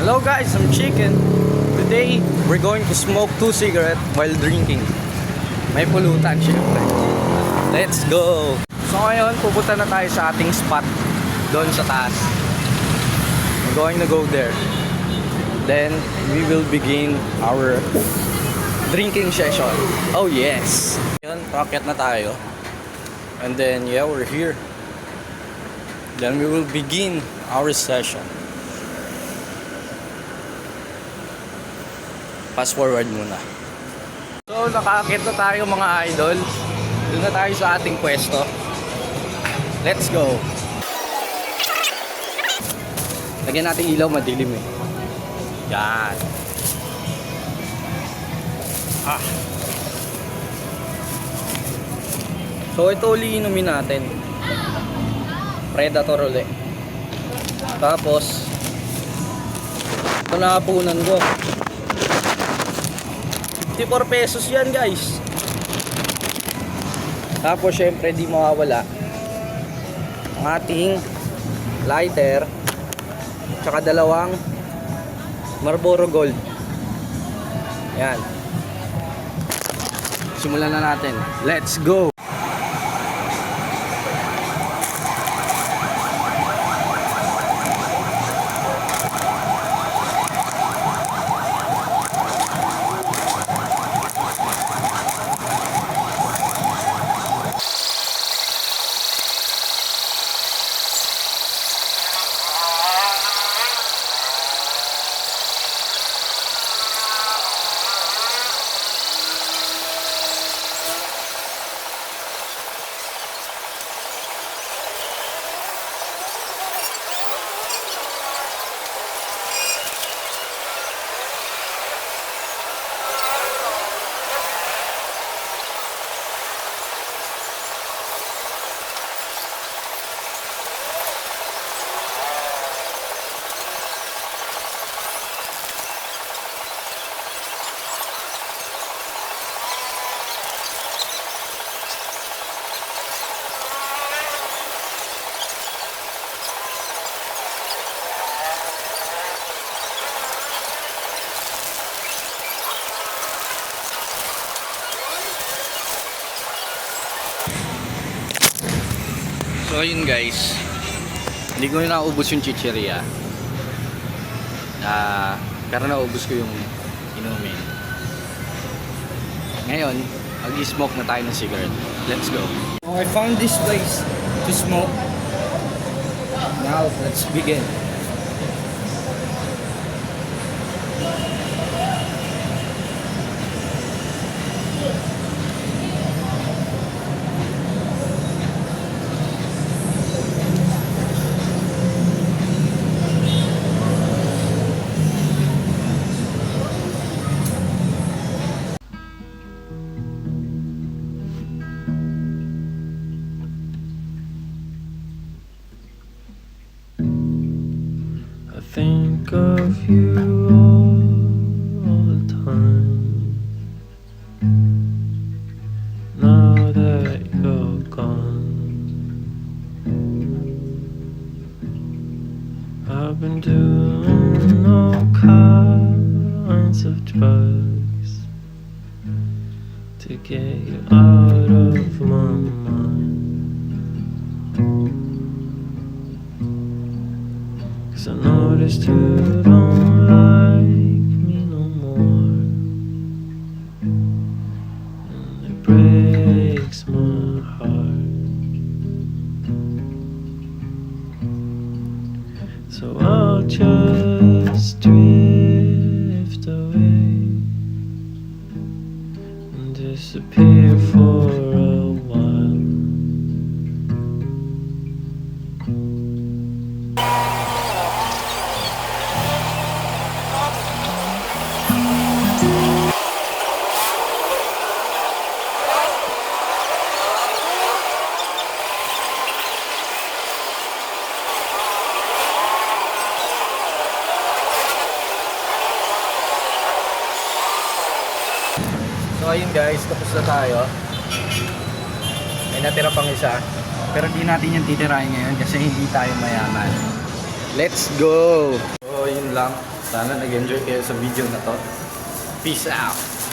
Hello guys, I'm Chicken. Today, we're going to smoke 2 cigarettes while drinking. May pulutan syempre. Let's go! So ngayon, pupunta na tayo sa ating spot doon sa taas. We're going to go there. Then, we will begin our drinking session. Oh yes! Yun, packet na tayo. And then, yeah, we're here. Then we will begin our session. Fast forward muna. So, nakakit na tayo mga idol. Doon na tayo sa ating pwesto. Let's go! Lagyan natin ilaw, madilim eh. Yan. So, ito uli inumin natin. Predator ulit. Tapos, ito nakapunan ko. 54 pesos yan guys. Tapos syempre di mawawala ang ating lighter tsaka dalawang Marlboro Gold. Yan. Simulan na natin. Let's go! So yun guys, hindi ko na naubos yung chicheria, pero naubos ko yung inumin. Ngayon, mag-smoke na tayo ng cigarette. Let's go. Oh, I found this place to smoke. Now, let's begin. I think of you all the time. Now that you're gone, I've been doing all kinds of drugs to get you out of my mind. 'Cause I noticed you don't like me no more, and it breaks my heart. So I'll just drift away and disappear for a while. So ayun guys, tapos na tayo. May natira pang isa. Pero di natin yung titirahin ngayon kasi hindi tayo mayaman. Let's go! So yun lang. Sana nag-enjoy kayo sa video na to. Peace out!